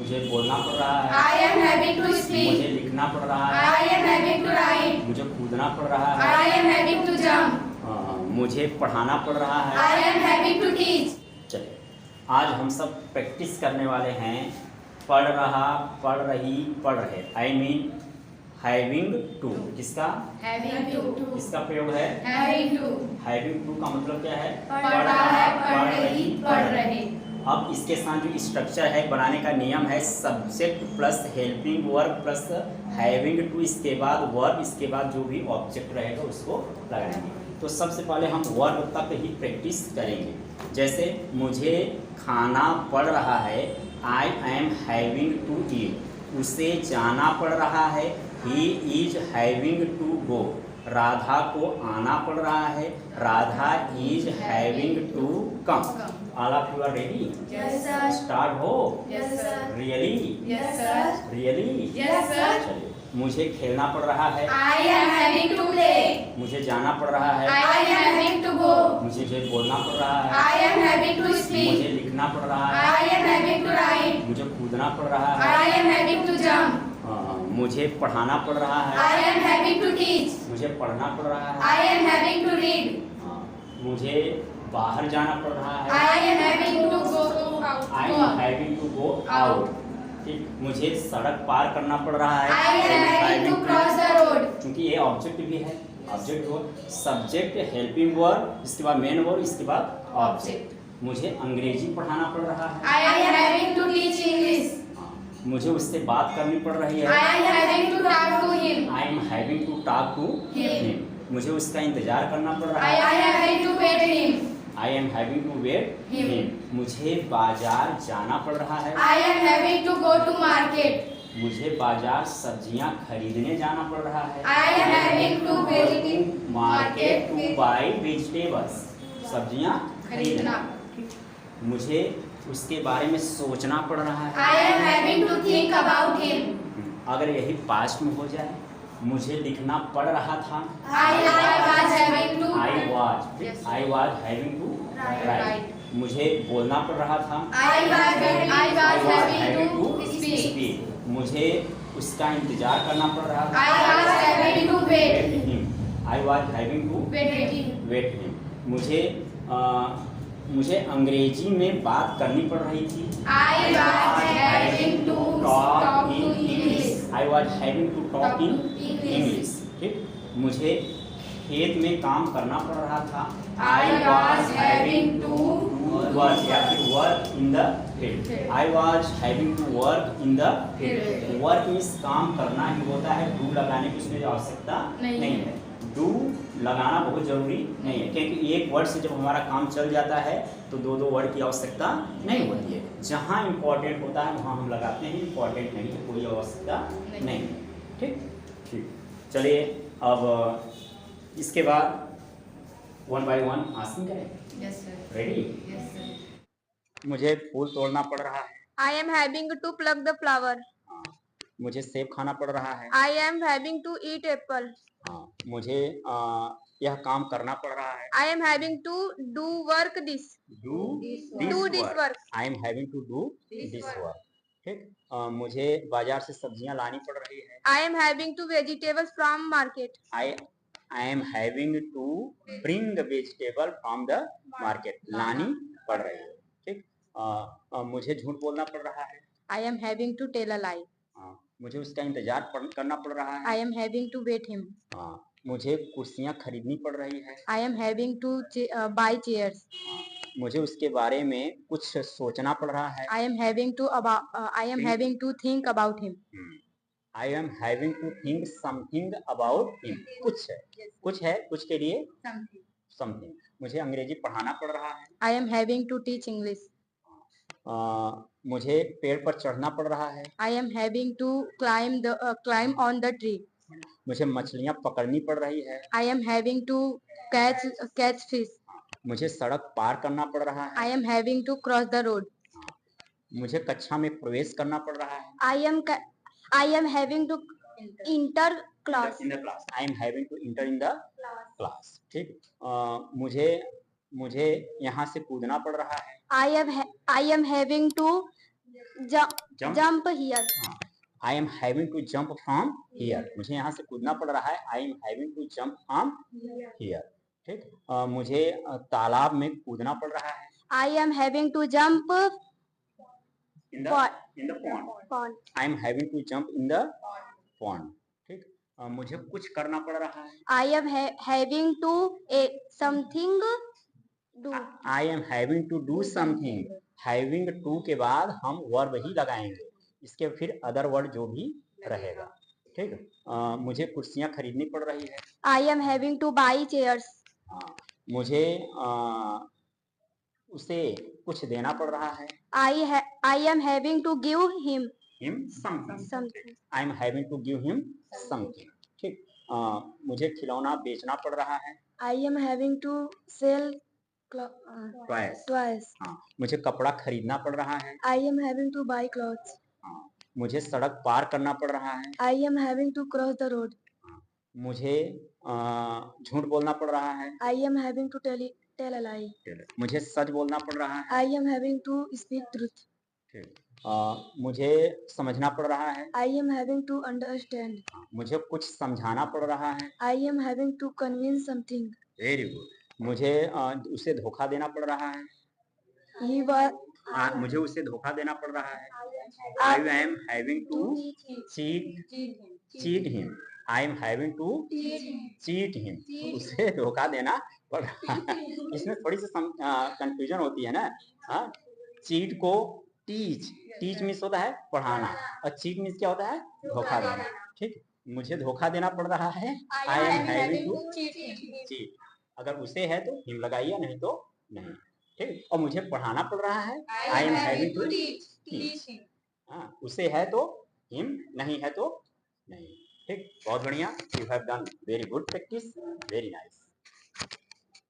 मुझे बोलना पड़ रहा है। I am having to speak. मुझे लिखना पड़ रहा है। I am having to write. मुझे कूदना पड़ रहा है। I am having to jump. मुझे पढ़ाना पड़ रहा है। I am having to teach. चलिए, आज हम सब प्रैक्टिस करने वाले हैं पढ़ रहा, पढ़ रही, पढ़ रहे। I mean having to. किसका? Having to. किसका प्रयोग है? Having to. हैविंग टू का मतलब क्या है? पढ़ रहा है, पढ़ रही, पढ़ रहे। अब इसके साथ जो स्ट्रक्चर है बनाने का नियम है subject plus helping verb plus having to, इसके बाद वर्ब, इसके बाद जो भी ऑब्जेक्ट रहेगा उसको लगाएंगे। तो सबसे पहले हम वर्ब तक ही प्रैक्टिस करेंगे। जैसे मुझे खाना पड़ रहा है, I am having to eat. उसे जाना पड़ रहा है, he is having to go. Radha को आना पड़ रहा है, Radha is having to come. All of you are ready? Yes, sir. Start हो। Yes, sir. Really? Yes, sir. Really? Yes, sir. चलिए, मुझे खेलना पड़ रहा है, I am having to play. मुझे जाना पड़ रहा है, I am having to go. मुझे बोलना पड़ रहा है, I am having to मुझे speak. लिखना पड़ रहा है, I am having to write. मुझे कूदना पड़ रहा है, I am having to jump. मुझे पढ़ाना पड़ रहा है, I am having to teach. मुझे पढ़ना पड़ रहा है, I am having to read. मुझे बाहर जाना पड़ रहा है, I am having to go out. I am having to go out. ठीक, मुझे सड़क पार करना पड़ रहा है, I am having to cross the road. क्योंकि ये ऑब्जेक्ट भी है। ऑब्जेक्ट हो सब्जेक्ट, हेल्पिंग वर्ब, इसके बाद मेन वर्ब, इसके बाद ऑब्जेक्ट। मुझे अंग्रेजी पढ़ाना पड़ रहा है, I am having to teach English. मुझे उससे बात करनी पड़ रही है, I am having to talk to him. I am having to talk to him. मुझे उसका इंतजार करना पड़ रहा I है, am having to wait him. I am having to wait Him. Him. मुझे बाजार जाना पड़ रहा है, I am having to go to market. मुझे बाजार सब्जियां खरीदने जाना पड़ रहा है, I am having to visit market to market. Buy vegetables, सब्जियां खरीदना। मुझे उसके बारे में सोचना पड़ रहा है, I am having to think about him. अगर यही पास्ट में हो जाए, मुझे लिखना पड़ रहा था, I was having to. I was having to write. मुझे बोलना पड़ रहा था, I was having to speak. Speak. मुझे उसका इंतजार करना पड़ रहा था, I was having to wait. Him. I was having to Wait him. Wait him. मुझे अंग्रेजी में बात करनी पड़ रही थी, I was having to talk to English. I was having to talk in English. English. ठीक, मुझे खेत में काम करना पड़ रहा था, I was having to work या फिर work in the field. I was having to work in the field. Work means काम करना ही होता है, डू लगाने की उसमें आवश्यकता नहीं है। डू लगाना बहुत जरूरी नहीं है, क्योंकि एक वर्ड से जब हमारा काम चल जाता है तो दो वर्ड की आवश्यकता नहीं होती है। जहाँ इम्पोर्टेंट होता है वहाँ हम लगाते हैं, इम्पोर्टेंट नहीं है कोई आवश्यकता नहीं है। ठीक ठीक, चलिए अब इसके बाद वन बाय वन आसन करें। Yes, sir. Ready? Yes, sir. मुझे फूल तोड़ना पड़ रहा है, I am having to pluck the flower. हाँ, मुझे सेब खाना पड़ रहा है, I am having to eat apple. हाँ, मुझे यह काम करना पड़ रहा है, I am having to do work this. Do Do this work. I am having to do this work. ठीक, मुझे बाजार से सब्जियां लानी पड़ रही है, I am having to vegetables from market. I am having to bring the vegetable from the market. लानी पड़ रही है। ठीक, मुझे झूठ बोलना पड़ रहा है, I am having to tell a lie. मुझे उसका इंतजार करना पड़ रहा है, I am having to wait him. मुझे कुर्सियां खरीदनी पड़ रही है, I am having to buy chairs. मुझे उसके बारे में कुछ सोचना पड़ रहा है, I am having to think about him. I am having to think something about him. कुछ है, कुछ के लिए समथिंग। मुझे अंग्रेजी पढ़ाना पड़ रहा है, I am having to teach English. मुझे पेड़ पर चढ़ना पड़ रहा है, I am having to climb on the tree. मुझे मछलियां पकड़नी पड़ रही है, I am having to catch fish. मुझे सड़क पार करना पड़ रहा है, I am having to cross the road. मुझे कक्षा में प्रवेश करना पड़ रहा है, I am having to enter class. In the class. I am having to enter in the class. ठीक, मुझे यहाँ से कूदना पड़ रहा है, I am having to Jump? jump here. I am having to jump from here, मुझे यहाँ से कूदना पड़ रहा है। I am having to jump from here. ठीक, मुझे तालाब में कूदना पड़ रहा है। I am having to jump in the pond. I am having to jump in the pond. ठीक, मुझे कुछ करना पड़ रहा है। I am having to something do. I am having to do something. Having to के बाद हम वर्ब ही लगाएंगे, इसके फिर अदर वर्ड जो भी रहेगा। ठीक, मुझे कुर्सियां खरीदनी पड़ रही है। I am having to buy chairs. मुझे उसे कुछ देना पड़ रहा है। I am having to give him something. I am having to give him something. ठीक, मुझे खिलौना बेचना पड़ रहा है। I am having to sell toys. मुझे कपड़ा खरीदना पड़ रहा है। I am having to buy clothes. मुझे सड़क पार करना पड़ रहा है। I am having to cross the road. मुझे झूठ बोलना पड़ रहा है। I am having to tell a lie. मुझे सच बोलना पड़ रहा है। I am having to speak truth. मुझे समझना पड़ रहा है। I am having to understand. मुझे कुछ समझाना पड़ रहा है। I am having to convince something. Very good. मुझे उसे धोखा देना पड़ रहा है। मुझे उसे धोखा देना पड़ रहा है। I am having to cheat him. I am having to cheat him. उसे धोखा देना पड़ रहा है। इसमें थोड़ी सी कंफ्यूजन होती है ना। हाँ, चीट को टीच मीन्स होता है पढ़ाना, और चीट मीन्स क्या होता है? धोखा देना। ठीक, मुझे धोखा देना पड़ रहा है। I am having to cheat. अगर उसे है तो हिम लगाइए, नहीं तो नहीं। ठीक, और मुझे पढ़ाना पड़ रहा है। I am having to teach. हाँ, उसे है तो हिम, नहीं है तो नहीं। ठीक, बहुत बढ़िया। You have done very good practice, very nice.